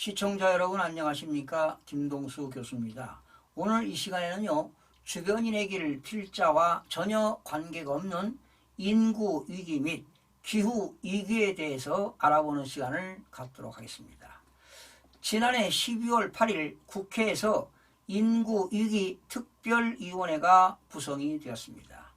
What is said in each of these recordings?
시청자 여러분 안녕하십니까? 김동수 교수입니다. 오늘 이 시간에는요, 주변인의 길 필자와 전혀 관계가 없는 인구 위기 및 기후 위기에 대해서 알아보는 시간을 갖도록 하겠습니다. 지난해 12월 8일 국회에서 인구 위기 특별위원회가 구성이 되었습니다.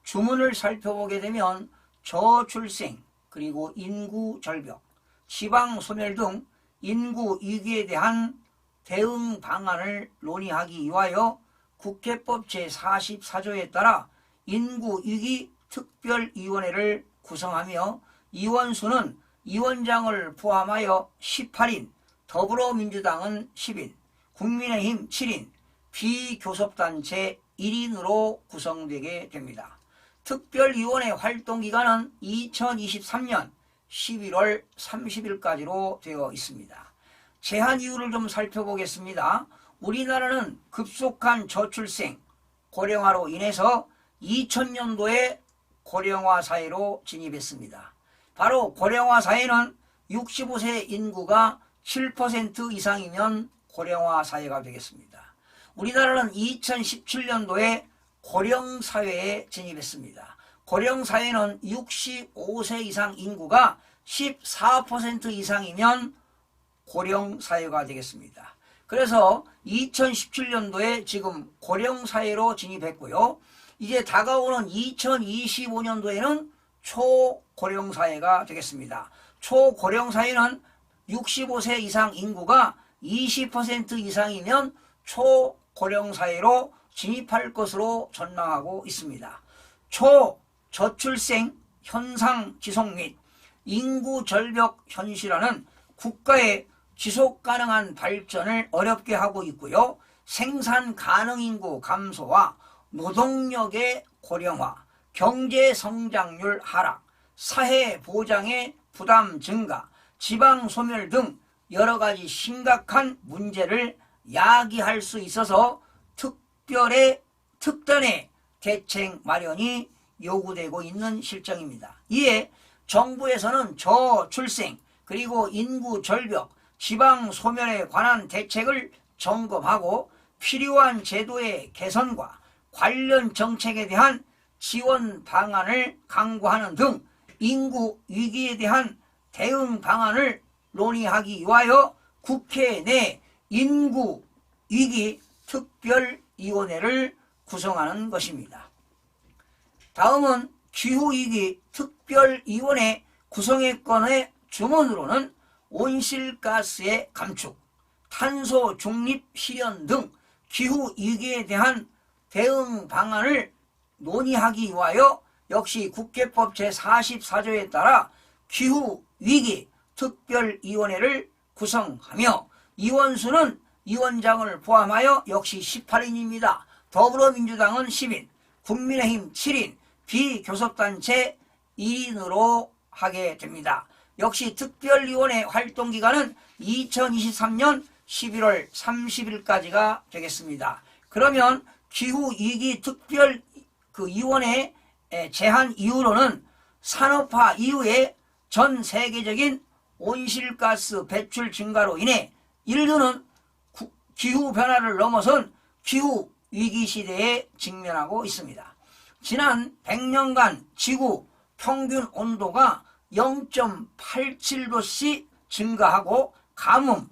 주문을 살펴보게 되면 저출생, 그리고 인구 절벽, 지방 소멸 등 인구 위기에 대한 대응 방안을 논의하기 위하여 국회법 제44조에 따라 인구위기 특별위원회를 구성하며 위원수는 위원장을 포함하여 18인, 더불어민주당은 10인, 국민의힘 7인, 비교섭단체 1인으로 구성되게 됩니다. 특별위원회 활동기간은 2023년 11월 30일까지로 되어 있습니다. 제한 이유를 좀 살펴보겠습니다. 우리나라는 급속한 저출생, 고령화로 인해서 2000년도에 고령화 사회로 진입했습니다. 바로 고령화 사회는 65세 인구가 7% 이상이면 고령화 사회가 되겠습니다. 우리나라는 2017년도에 고령사회에 진입했습니다. 고령사회는 65세 이상 인구가 14% 이상이면 고령사회가 되겠습니다. 그래서 2017년도에 지금 고령사회로 진입했고요. 이제 다가오는 2025년도에는 초고령사회가 되겠습니다. 초고령사회는 65세 이상 인구가 20% 이상이면 초고령사회로 진입할 것으로 전망하고 있습니다. 초저출생 현상 지속 및 인구 절벽 현실화는 국가의 지속 가능한 발전을 어렵게 하고 있고요. 생산 가능 인구 감소와 노동력의 고령화, 경제 성장률 하락, 사회 보장의 부담 증가, 지방 소멸 등 여러 가지 심각한 문제를 야기할 수 있어서 특단의 대책 마련이 요구되고 있는 실정입니다. 이에 정부에서는 저출생, 그리고 인구 절벽, 지방 소멸에 관한 대책을 점검하고 필요한 제도의 개선과 관련 정책에 대한 지원 방안을 강구하는 등 인구 위기에 대한 대응 방안을 논의하기 위하여 국회 내 인구 위기 특별위원회를 구성하는 것입니다. 다음은 기후위기 특별위원회 구성의 주문으로는 온실가스의 감축, 탄소 중립 실현 등 기후위기에 대한 대응 방안을 논의하기 위하여 역시 국회법 제44조에 따라 기후위기 특별위원회를 구성하며 위원수는 위원장을 포함하여 역시 18인입니다. 더불어민주당은 10인, 국민의힘 7인, 비교섭단체 2인으로 하게 됩니다. 역시 특별위원회 활동기간은 2023년 11월 30일까지가 되겠습니다. 그러면 기후위기 특별위원회 제한 이유로는 산업화 이후에 전 세계적인 온실가스 배출 증가로 인해 인류는 기후변화를 넘어선 기후위기 시대에 직면하고 있습니다. 지난 100년간 지구 평균 온도가 0.87도씩 증가하고 가뭄,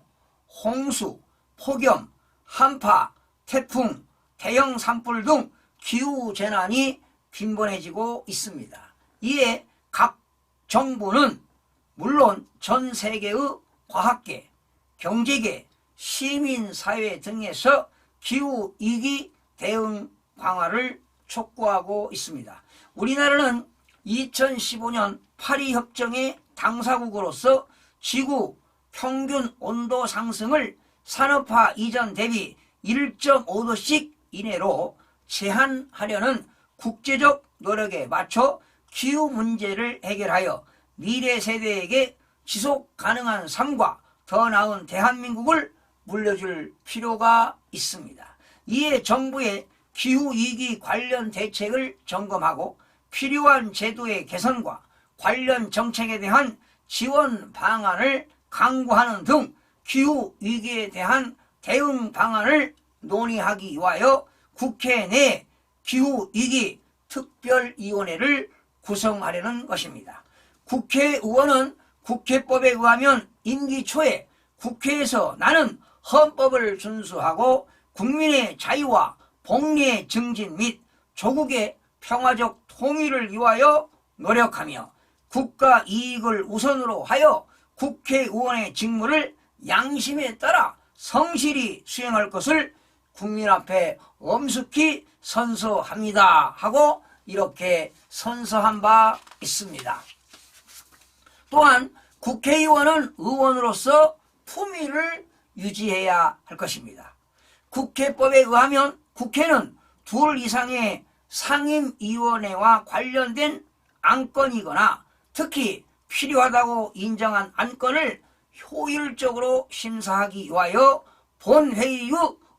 홍수, 폭염, 한파, 태풍, 대형 산불 등 기후재난이 빈번해지고 있습니다. 이에 각 정부는 물론 전 세계의 과학계, 경제계, 시민사회 등에서 기후위기 대응 방안을 촉구하고 있습니다. 우리나라는 2015년 파리협정의 당사국으로서 지구 평균 온도 상승을 산업화 이전 대비 1.5도씩 이내로 제한하려는 국제적 노력에 맞춰 기후 문제를 해결하여 미래 세대에게 지속 가능한 삶과 더 나은 대한민국을 물려줄 필요가 있습니다. 이에 정부의 기후위기 관련 대책을 점검하고 필요한 제도의 개선과 관련 정책에 대한 지원 방안을 강구하는 등 기후위기에 대한 대응 방안을 논의하기 위하여 국회 내 기후위기 특별위원회를 구성하려는 것입니다. 국회의원은 국회법에 의하면 임기 초에 국회에서 나는 헌법을 준수하고 국민의 자유와 복리의 증진 및 조국의 평화적 통일을 위하여 노력하며 국가 이익을 우선으로 하여 국회의원의 직무를 양심에 따라 성실히 수행할 것을 국민 앞에 엄숙히 선서합니다 하고 이렇게 선서한 바 있습니다. 또한 국회의원은 의원으로서 품위를 유지해야 할 것입니다. 국회법에 의하면 국회는 둘 이상의 상임위원회와 관련된 안건이거나 특히 필요하다고 인정한 안건을 효율적으로 심사하기 위하여 본회의의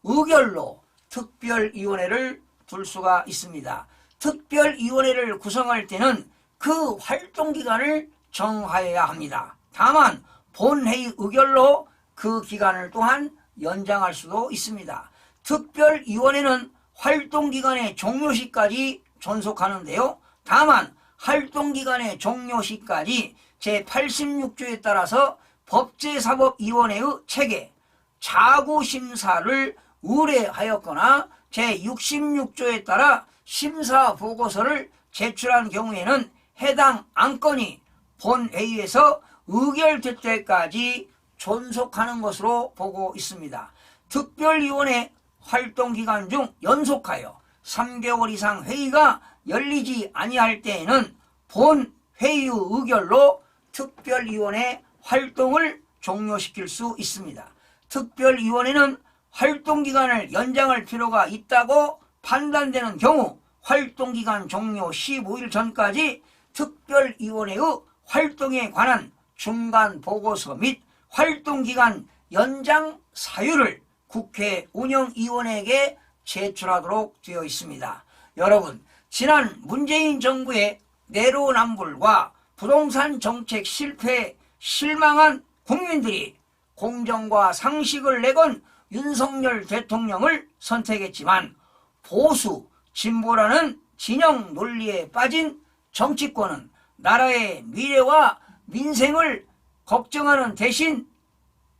의결로 특별위원회를 둘 수가 있습니다. 특별위원회를 구성할 때는 그 활동기간을 정하여야 합니다. 다만 본회의 의결로 그 기간을 또한 연장할 수도 있습니다. 특별위원회는 활동기간의 종료시까지 존속하는데요. 다만 활동기간의 종료시까지 제86조에 따라서 법제사법위원회의 체계, 자구심사를 의뢰하였거나 제66조에 따라 심사보고서를 제출한 경우에는 해당 안건이 본회의에서 의결될 때까지 존속하는 것으로 보고 있습니다. 특별위원회 활동기간 중 연속하여 3개월 이상 회의가 열리지 아니할 때에는 본회의의 의결로 특별위원회 활동을 종료시킬 수 있습니다. 특별위원회는 활동기간을 연장할 필요가 있다고 판단되는 경우 활동기간 종료 15일 전까지 특별위원회의 활동에 관한 중간 보고서 및 활동기간 연장 사유를 국회 운영위원회에게 제출하도록 되어 있습니다. 여러분, 지난 문재인 정부의 내로남불과 부동산 정책 실패에 실망한 국민들이 공정과 상식을 내건 윤석열 대통령을 선택했지만 보수, 진보라는 진영 논리에 빠진 정치권은 나라의 미래와 민생을 걱정하는 대신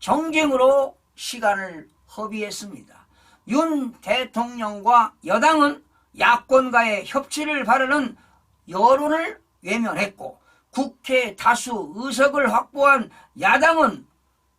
정쟁으로 시간을 허비했습니다. 윤 대통령과 여당은 야권과의 협치를 바라는 여론을 외면했고 국회 다수 의석을 확보한 야당은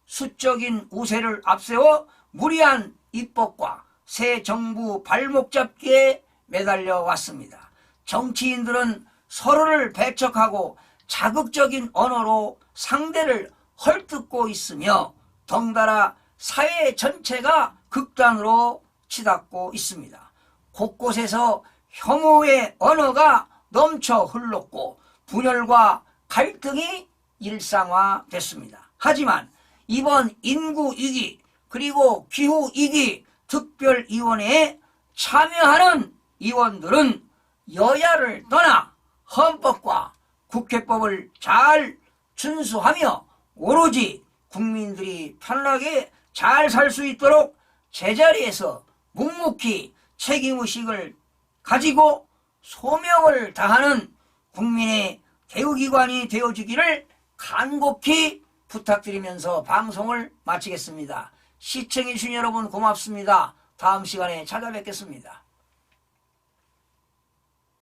수적인 우세를 앞세워 무리한 입법과 새 정부 발목 잡기에 매달려 왔습니다. 정치인들은 서로를 배척하고 자극적인 언어로 상대를 헐뜯고 있으며 덩달아 사회 전체가 극단으로 치닫고 있습니다. 곳곳에서 혐오의 언어가 넘쳐 흘렀고 분열과 갈등이 일상화됐습니다. 하지만 이번 인구위기 그리고 기후위기 특별위원회에 참여하는 의원들은 여야를 떠나 헌법과 국회법을 잘 준수하며 오로지 국민들이 편하게 잘 살 수 있도록 제자리에서 묵묵히 책임의식을 가지고 소명을 다하는 국민의 대우기관이 되어주기를 간곡히 부탁드리면서 방송을 마치겠습니다. 시청해주신 여러분 고맙습니다. 다음 시간에 찾아뵙겠습니다.